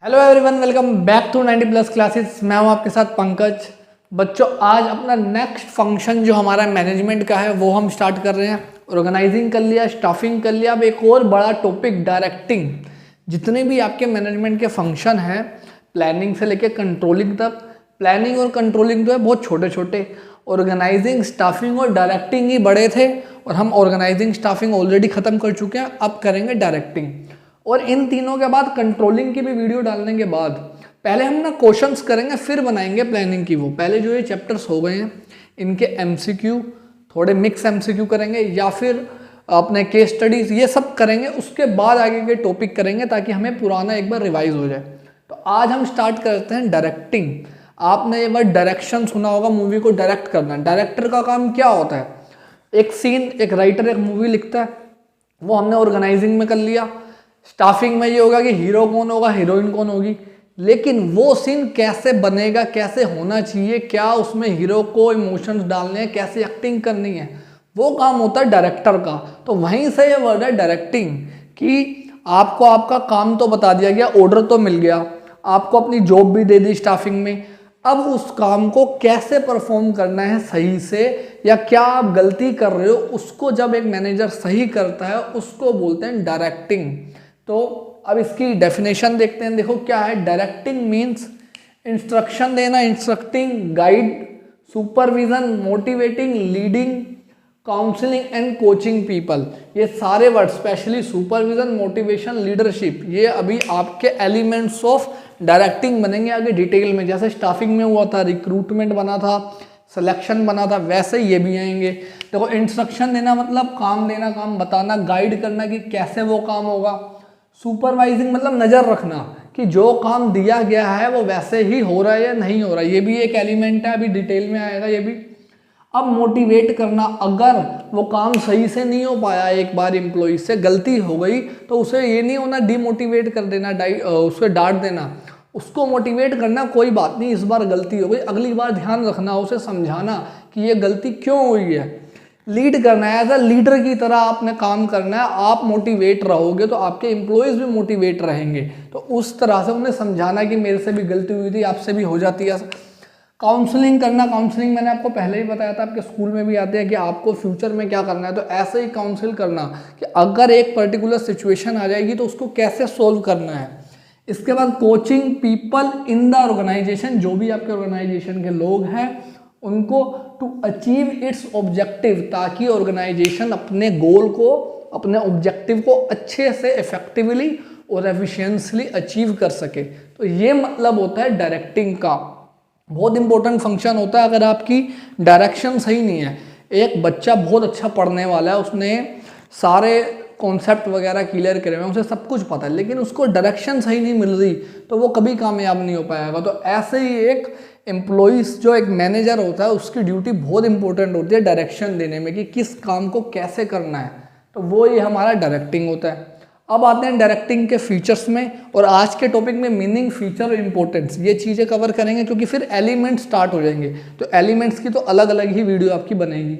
Hello everyone, welcome back to 90 plus classes. मैं हूं आपके साथ पंकज। बच्चों, आज अपना नेक्स्ट फंक्शन जो हमारा मैनेजमेंट का है वो हम स्टार्ट कर रहे हैं। ऑर्गेनाइजिंग कर लिया, स्टाफिंग कर लिया, अब एक और बड़ा टॉपिक डायरेक्टिंग। जितने भी आपके मैनेजमेंट के फंक्शन हैं, प्लानिंग से लेके कंट्रोलिंग तक, प्लानिंग और कंट्रोलिंग तो है बहुत छोटे छोटे, ऑर्गेनाइजिंग, स्टाफिंग और डायरेक्टिंग ही बड़े थे। और हम ऑर्गेनाइजिंग स्टाफिंग ऑलरेडी ख़त्म कर चुके हैं, अब करेंगे डायरेक्टिंग। और इन तीनों के बाद कंट्रोलिंग की भी वीडियो डालने के बाद पहले हम ना क्वेश्चंस करेंगे, फिर बनाएंगे प्लानिंग की। वो पहले जो ये चैप्टर्स हो गए हैं इनके एमसीक्यू, थोड़े मिक्स एमसीक्यू करेंगे या फिर अपने केस स्टडीज, ये सब करेंगे। उसके बाद आगे के टॉपिक करेंगे ताकि हमें पुराना एक बार रिवाइज हो जाए। तो आज हम स्टार्ट करते हैं डायरेक्टिंग। आपने ये वर्ड डायरेक्शन सुना होगा, मूवी को डायरेक्ट करना। डायरेक्टर का काम क्या होता है? एक सीन, एक राइटर एक मूवी लिखता है, वो हमने ऑर्गेनाइजिंग में कर लिया। स्टाफिंग में ये होगा कि हीरो कौन होगा, हीरोइन कौन होगी, लेकिन वो सीन कैसे बनेगा, कैसे होना चाहिए, क्या उसमें हीरो को इमोशंस डालने हैं, कैसे एक्टिंग करनी है, वो काम होता है डायरेक्टर का। तो वहीं से ये वर्ड है डायरेक्टिंग, कि आपको आपका काम तो बता दिया गया, ऑर्डर तो मिल गया, आपको अपनी जॉब भी दे दी स्टाफिंग में। अब उस काम को कैसे परफॉर्म करना है सही से, या क्या आप गलती कर रहे हो, उसको जब एक मैनेजर सही करता है उसको बोलते हैं डायरेक्टिंग। तो अब इसकी डेफिनेशन देखते हैं। देखो क्या है डायरेक्टिंग। मीन्स इंस्ट्रक्शन देना, instructing, guide, supervision, motivating, leading, counselling and coaching people. ये सारे word, specially supervision, motivation, leadership, ये अभी आपके एलिमेंट्स ऑफ डायरेक्टिंग बनेंगे आगे डिटेल में। जैसे स्टाफिंग में हुआ था, रिक्रूटमेंट बना था, सिलेक्शन बना था, वैसे ये भी आएंगे। देखो इंस्ट्रक्शन देना मतलब काम देना, काम बताना, गाइड करना कि कैसे वो काम होगा। सुपरवाइजिंग मतलब नज़र रखना कि जो काम दिया गया है वो वैसे ही हो रहा है या नहीं हो रहा है, ये भी एक एलिमेंट है, अभी डिटेल में आएगा ये भी। अब मोटिवेट करना, अगर वो काम सही से नहीं हो पाया, एक बार एम्प्लॉय से गलती हो गई, तो उसे ये नहीं होना डीमोटिवेट कर देना, उसे डांट देना, उसको मोटिवेट करना, कोई बात नहीं इस बार गलती हो गई, अगली बार ध्यान रखना, उसे समझाना कि ये गलती क्यों हुई है। लीड करना है, एज अ लीडर की तरह आपने काम करना है। आप मोटिवेट रहोगे तो आपके एम्प्लॉयज़ भी मोटिवेट रहेंगे। तो उस तरह से उन्हें समझाना कि मेरे से भी गलती हुई थी, आपसे भी हो जाती है। काउंसलिंग करना, काउंसलिंग मैंने आपको पहले ही बताया था, आपके स्कूल में भी आते हैं कि आपको फ्यूचर में क्या करना है। तो ऐसे ही काउंसिल करना कि अगर एक पर्टिकुलर सिचुएशन आ जाएगी तो उसको कैसे सोल्व करना है। इसके बाद coaching people in the organisation, जो भी आपके ऑर्गेनाइजेशन के लोग हैं उनको टू अचीव इट्स ऑब्जेक्टिव, ताकि ऑर्गेनाइजेशन अपने गोल को, अपने ऑब्जेक्टिव को अच्छे से इफेक्टिवली और एफिशिएंटली अचीव कर सके। तो ये मतलब होता है डायरेक्टिंग का। बहुत इंपॉर्टेंट फंक्शन होता है। अगर आपकी डायरेक्शन सही नहीं है, एक बच्चा बहुत अच्छा पढ़ने वाला है, उसने सारे कॉन्सेप्ट वगैरह क्लियर करे हुए हैं, उसे सब कुछ पता है, लेकिन उसको डायरेक्शन सही नहीं मिल रही तो वो कभी कामयाब नहीं हो पाएगा। तो ऐसे ही एक एम्प्लॉइज, जो एक मैनेजर होता है, उसकी ड्यूटी बहुत इंपॉर्टेंट होती है डायरेक्शन देने में कि किस काम को कैसे करना है। तो वो ये हमारा डायरेक्टिंग होता है। अब आते हैं डायरेक्टिंग के फीचर्स में, और आज के टॉपिक में मीनिंग, फीचर और इंपॉर्टेंस, ये चीज़ें कवर करेंगे क्योंकि फिर एलिमेंट्स स्टार्ट हो जाएंगे। तो एलिमेंट्स की तो अलग अलग ही वीडियो आपकी बनेगी।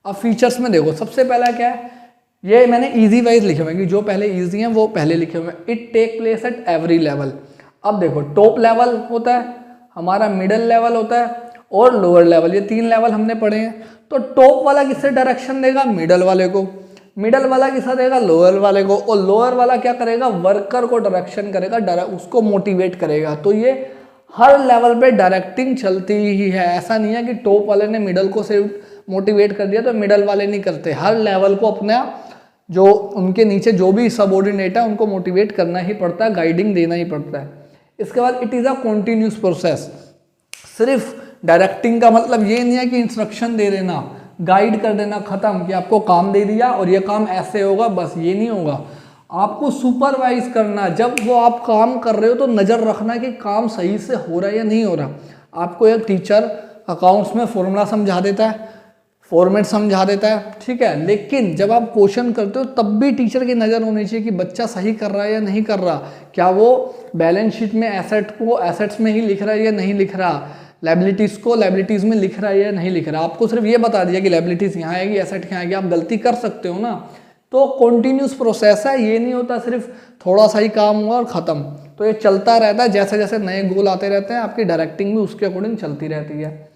अब फीचर्स में देखो, सबसे पहला क्या है, ये मैंने इजी वाइज लिखे हुए हैं कि जो पहले इजी हैं वो पहले लिखे हुए हैं। It take place at every level. अब देखो टॉप लेवल होता है हमारा, मिडिल लेवल होता है और लोअर लेवल, ये 3 लेवल हमने पढ़े हैं। तो टॉप वाला किससे डायरेक्शन देगा? मिडल वाले को। मिडल वाला किससे देगा? लोअर वाले को। और लोअर वाला क्या करेगा? वर्कर को डायरेक्शन करेगा, उसको मोटिवेट करेगा। तो ये हर लेवल पे डायरेक्टिंग चलती ही है। ऐसा नहीं है कि टॉप वाले ने मिडल को सिर्फ मोटिवेट कर दिया तो मिडल वाले नहीं करते। हर लेवल को अपना, जो उनके नीचे जो भी सबऑर्डिनेट है उनको मोटिवेट करना ही पड़ता है, गाइडिंग देना ही पड़ता है। इसके बाद it is a continuous process. सिर्फ डायरेक्टिंग का मतलब ये नहीं है कि इंस्ट्रक्शन दे देना, गाइड कर देना, खत्म, कि आपको काम दे दिया और ये काम ऐसे होगा, बस ये नहीं होगा। आपको सुपरवाइज करना, जब वो आप काम कर रहे हो तो नज़र रखना कि काम सही से हो रहा है या नहीं हो रहा। आपको एक टीचर अकाउंट्स में फॉर्मूला समझा देता है, फॉर्मेट समझा देता है, ठीक है, लेकिन जब आप क्वेश्चन करते हो तब भी टीचर की नज़र होनी चाहिए कि बच्चा सही कर रहा है या नहीं कर रहा। क्या वो बैलेंस शीट में एसेट को एसेट्स में ही लिख रहा है या नहीं लिख रहा, लायबिलिटीज़ को लायबिलिटीज़ में लिख रहा है या नहीं लिख रहा। आपको सिर्फ ये बता दिया कि लायबिलिटीज़ यहाँ आएगी, एसेट यहाँ आएगी, आप गलती कर सकते हो ना, तो कॉन्टीन्यूस प्रोसेस है, ये नहीं होता सिर्फ थोड़ा सा ही काम हुआ और ख़त्म। तो ये चलता रहता है, जैसे जैसे नए गोल आते रहते हैं आपकी डायरेक्टिंग भी उसके अकॉर्डिंग चलती रहती है।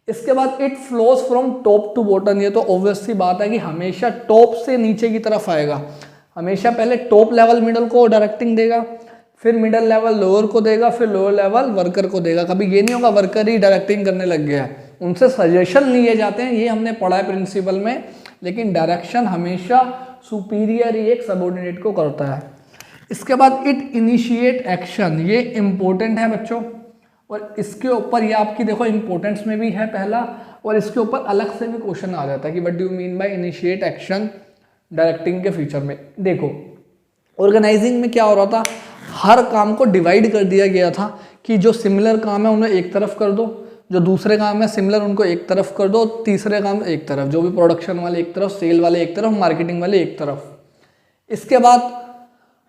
इसके बाद it flows from top to bottom, ये तो ऑब्वियस सी बात है कि हमेशा टॉप से नीचे की तरफ आएगा। हमेशा पहले टॉप लेवल मिडल को डायरेक्टिंग देगा, फिर मिडल लेवल लोअर को देगा, फिर लोअर लेवल वर्कर को देगा। कभी ये नहीं होगा वर्कर ही डायरेक्टिंग करने लग गया है, उनसे सजेशन लिए जाते हैं, ये हमने पढ़ा है प्रिंसिपल में, लेकिन डायरेक्शन हमेशा सुपीरियर ही एक सबऑर्डिनेट को करता है। इसके बाद इट इनिशिएट एक्शन, ये इंपॉर्टेंट है बच्चों, और इसके ऊपर ये आपकी देखो इंपॉर्टेंस में भी है पहला, और इसके ऊपर अलग से भी क्वेश्चन आ जाता है कि what do you mean by initiate action directing के फ्यूचर में। देखो ऑर्गेनाइजिंग में क्या हो रहा था, हर काम को डिवाइड कर दिया गया था कि जो सिमिलर काम है उन्हें एक तरफ कर दो, जो दूसरे काम है सिमिलर उनको एक तरफ कर दो, तीसरे काम एक तरफ, जो भी प्रोडक्शन वाले एक तरफ, सेल वाले एक तरफ, मार्केटिंग वाले एक तरफ। इसके बाद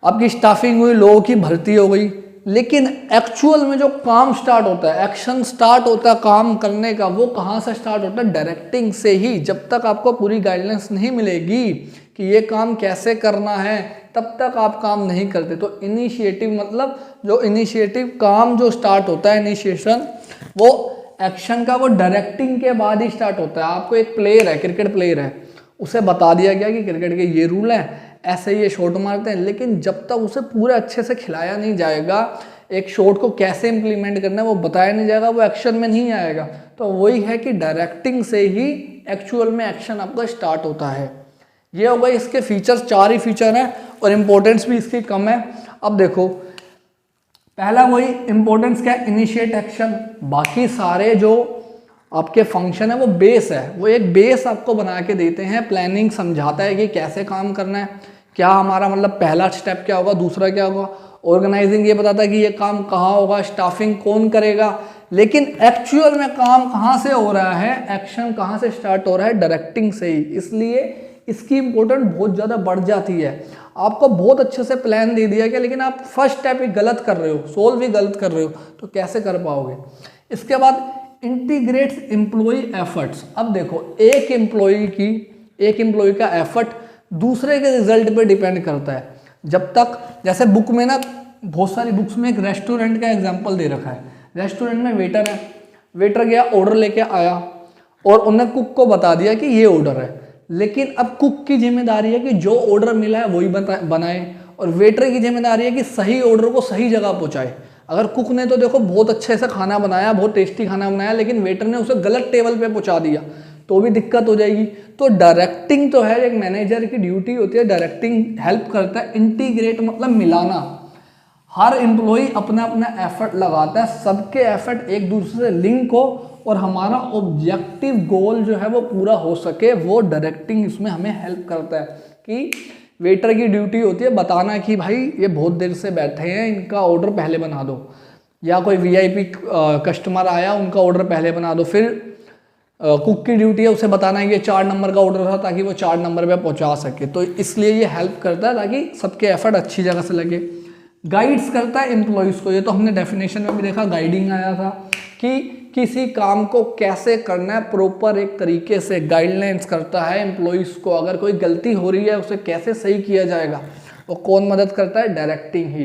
आपकी स्टाफिंग हुई, लोगों की भर्ती हो गई, लेकिन एक्चुअल में जो काम स्टार्ट होता है, एक्शन स्टार्ट होता है काम करने का, वो कहाँ से स्टार्ट होता है, डायरेक्टिंग से ही। जब तक आपको पूरी गाइडलाइंस नहीं मिलेगी कि ये काम कैसे करना है, तब तक आप काम नहीं करते। तो इनिशिएटिव मतलब जो इनिशिएटिव काम जो स्टार्ट होता है, इनिशिएशन, वो एक्शन का वो डायरेक्टिंग के बाद ही स्टार्ट होता है। आपको एक प्लेयर है, क्रिकेट प्लेयर है, उसे बता दिया गया कि क्रिकेट के ये रूल हैं, ऐसे ही ये शॉट मारते हैं, लेकिन जब तक उसे पूरे अच्छे से खिलाया नहीं जाएगा, एक शॉट को कैसे इंप्लीमेंट करना है वो बताया नहीं जाएगा, वो एक्शन में नहीं आएगा। तो वही है कि डायरेक्टिंग से ही एक्चुअल में एक्शन आपका स्टार्ट होता है। ये हो गए इसके फीचर्स, 4 ही फीचर हैं और इम्पोर्टेंस भी इसकी कम है। अब देखो पहला वही इम्पोर्टेंस क्या है, इनिशिएट एक्शन। बाकी सारे जो आपके फंक्शन है वो बेस है, वो एक बेस आपको बना के देते हैं, प्लानिंग समझाता है कि कैसे काम करना है, क्या हमारा मतलब पहला स्टेप क्या होगा, दूसरा क्या होगा। ऑर्गेनाइजिंग ये बताता है कि ये काम कहाँ होगा, स्टाफिंग कौन करेगा, लेकिन एक्चुअल में काम कहाँ से हो रहा है, एक्शन कहाँ से स्टार्ट हो रहा है, डायरेक्टिंग से ही। इसलिए इसकी इंपॉर्टेंट बहुत ज़्यादा बढ़ जाती है। आपको बहुत अच्छे से प्लान दे दिया गया, लेकिन आप फर्स्ट स्टेप ही गलत कर रहे हो, सोल्व ही गलत कर रहे हो, तो कैसे कर पाओगे। इसके बाद इंटीग्रेट्स एम्प्लॉय एफर्ट्स। अब देखो एक एम्प्लॉय का एफर्ट दूसरे के रिजल्ट पे डिपेंड करता है। जब तक जैसे बुक में ना, बहुत सारी बुक्स में एक रेस्टोरेंट का एग्जांपल दे रखा है। रेस्टोरेंट में वेटर है, वेटर गया ऑर्डर लेके आया और उन्हें कुक को बता दिया कि ये ऑर्डर है, लेकिन अब कुक की जिम्मेदारी है कि जो ऑर्डर मिला है वही बनाए, और वेटर की जिम्मेदारी है कि सही ऑर्डर को सही जगह पहुँचाए। अगर कुक ने तो देखो बहुत अच्छे से खाना बनाया, बहुत टेस्टी खाना बनाया, लेकिन वेटर ने उसे गलत टेबल पे पहुंचा दिया, तो भी दिक्कत हो जाएगी। तो डायरेक्टिंग तो है, एक मैनेजर की ड्यूटी होती है, डायरेक्टिंग हेल्प करता है। इंटीग्रेट मतलब मिलाना, हर एम्प्लॉय अपना अपना एफर्ट लगाता है, सबके एफर्ट एक दूसरे से लिंक हो और हमारा ऑब्जेक्टिव गोल जो है वो पूरा हो सके, वो डायरेक्टिंग इसमें हमें हेल्प करता है। कि वेटर की ड्यूटी होती है बताना कि भाई ये बहुत देर से बैठे हैं, इनका ऑर्डर पहले बना दो, या कोई वीआईपी कस्टमर आया उनका ऑर्डर पहले बना दो। फिर कुक की ड्यूटी है उसे बताना है कि 4 नंबर का ऑर्डर था, ताकि वो 4 नंबर पे पहुंचा सके। तो इसलिए ये हेल्प करता है ताकि सबके एफर्ट अच्छी जगह से लगे। गाइड्स करता है एम्प्लॉयज़ को, ये तो हमने डेफिनेशन में भी देखा, गाइडिंग आया था कि किसी काम को कैसे करना है, प्रॉपर एक तरीके से गाइडलाइंस करता है एम्प्लॉयज़ को। अगर कोई गलती हो रही है उसे कैसे सही किया जाएगा, वो कौन मदद करता है, डायरेक्टिंग ही।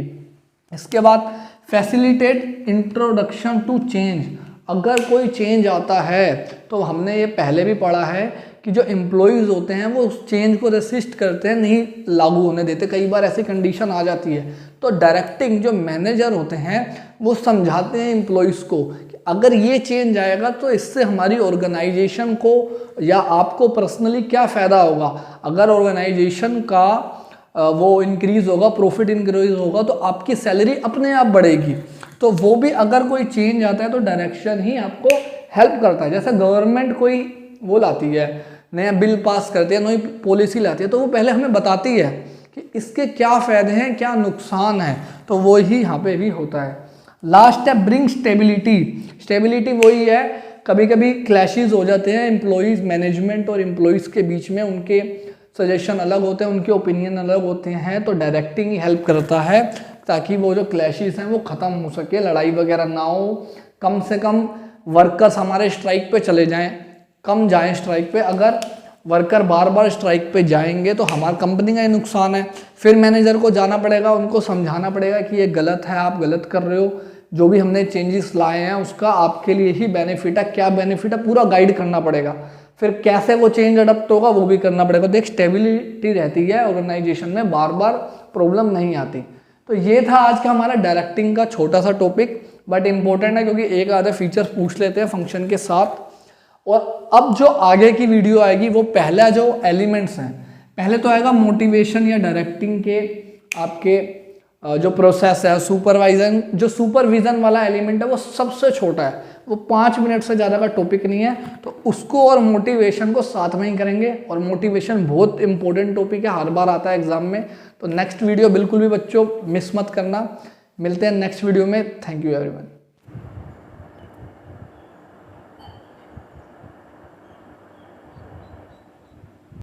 इसके बाद फैसिलिटेट इंट्रोडक्शन टू चेंज। अगर कोई चेंज आता है तो हमने ये पहले भी पढ़ा है कि जो एम्प्लॉयज़ होते हैं वो उस चेंज को रेसिस्ट करते हैं, नहीं लागू होने देते। कई बार ऐसी कंडीशन आ जाती है, तो डायरेक्टिंग जो मैनेजर होते हैं वो समझाते हैं एम्प्लॉयज़ को कि अगर ये चेंज आएगा तो इससे हमारी ऑर्गेनाइजेशन को या आपको पर्सनली क्या फ़ायदा होगा। अगर ऑर्गेनाइजेशन का वो इंक्रीज़ होगा, प्रॉफिट इंक्रीज़ होगा, तो आपकी सैलरी अपने आप बढ़ेगी। तो वो भी अगर कोई चेंज आता है तो डायरेक्शन ही आपको हेल्प करता है। जैसे गवर्नमेंट कोई वो लाती है, नया बिल पास करती है, नई पॉलिसी लाती है, तो वो पहले हमें बताती है कि इसके क्या फ़ायदे हैं, क्या नुकसान है, तो वो ही यहाँ पे भी होता है। लास्ट है ब्रिंग स्टेबिलिटी। स्टेबिलिटी वही है, कभी कभी क्लैशेस हो जाते हैं एम्प्लॉयज़, मैनेजमेंट और एम्प्लॉयज़ के बीच में, उनके सजेशन अलग होते हैं, उनके ओपिनियन अलग होते हैं, तो डायरेक्टिंग ही हेल्प करता है ताकि वो जो क्लैशेस हैं वो ख़त्म हो सके, लड़ाई वगैरह ना हो, कम से कम वर्कर्स हमारे स्ट्राइक पे चले जाएं, कम जाएं स्ट्राइक पे। अगर वर्कर बार बार स्ट्राइक पे जाएंगे तो हमारी कंपनी का ही नुकसान है। फिर मैनेजर को जाना पड़ेगा, उनको समझाना पड़ेगा कि ये गलत है, आप गलत कर रहे हो, जो भी हमने चेंजेस लाए हैं उसका आपके लिए ही बेनिफिट है, क्या बेनिफिट है पूरा गाइड करना पड़ेगा। फिर कैसे वो चेंज अडप्ट होगा वो भी करना पड़ेगा। देख स्टेबिलिटी रहती है ऑर्गेनाइजेशन में, बार बार प्रॉब्लम नहीं आती। तो ये था आज का हमारा डायरेक्टिंग का छोटा सा टॉपिक, बट इंपॉर्टेंट है क्योंकि एक आधे फीचर्स पूछ लेते हैं फंक्शन के साथ। और अब जो आगे की वीडियो आएगी वो पहला जो एलिमेंट्स हैं, पहले तो आएगा मोटिवेशन या डायरेक्टिंग के आपके जो प्रोसेस है, सुपरवाइजन, जो सुपरविजन वाला एलिमेंट है वो सबसे छोटा है, वो 5 मिनट से ज़्यादा का टॉपिक नहीं है, तो उसको और मोटिवेशन को साथ में ही करेंगे। और मोटिवेशन बहुत इंपॉर्टेंट टॉपिक है, हर बार आता है एग्जाम में। तो नेक्स्ट वीडियो बिल्कुल भी बच्चों मिस मत करना। मिलते हैं नेक्स्ट वीडियो में। Thank you everyone.